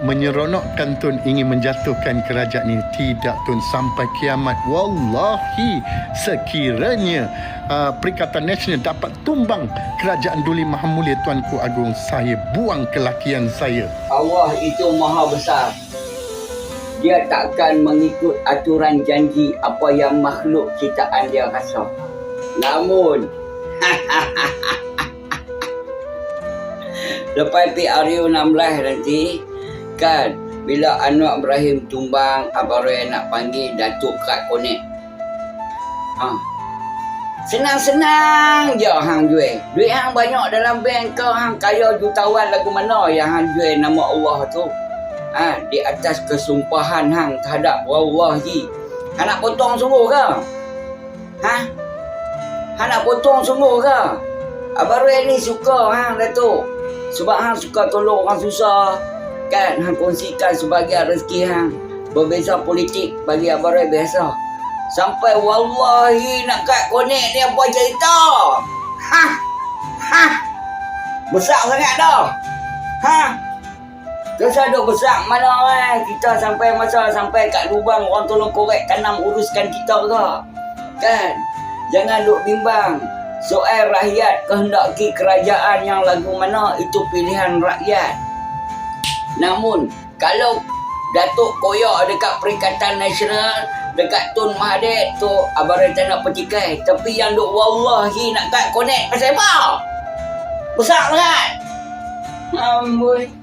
menyeronokkan Tun ingin menjatuhkan kerajaan ini. Tidak Tun, sampai kiamat. Wallahi, sekiranya Perikatan Nasional dapat tumbang kerajaan Duli Maha Mulia Tuanku Agung, saya buang kelakian saya. Allah itu maha besar. Dia takkan mengikut aturan janji apa yang makhluk ciptaan dia rasa. Namun lepas PRU 16 nanti kan, bila Anwar Ibrahim tumbang, Abang Roy nak panggil Datuk Krat Konek. Senang-senang je hang jual. Duit hang banyak dalam bank kau, hang kaya jutawan lagu mana yang hang jual nama Allah tu. Di atas kesumpahan hang terhadap wallahi. Hang nak potong sungguh ke? Hang nak potong sungguh ke? Abang Roy ni suka hang Datuk. Sebab hang suka tolong orang susah. Kan, hang kongsikan sebagian rezeki hang. Berbeza politik bagi Abang Roy biasa. Sampai wallahi nak kat connect ni apa cerita. Besar sangat dah. Tersaduk besar mana kita sampai masa sampai kat lubang orang tolong korek tanam uruskan kita ke. Kan? Jangan duk bimbang. Soal rakyat kehendaki kerajaan yang lagu mana, itu pilihan rakyat. Namun kalau Datuk koyak dekat Perikatan Nasional, dekat Tun Mahathir tu, Abang Roy tak nak petikai. Tapi yang duk wallahi nak kat connect pasal apa? Besar sangat. Amboi.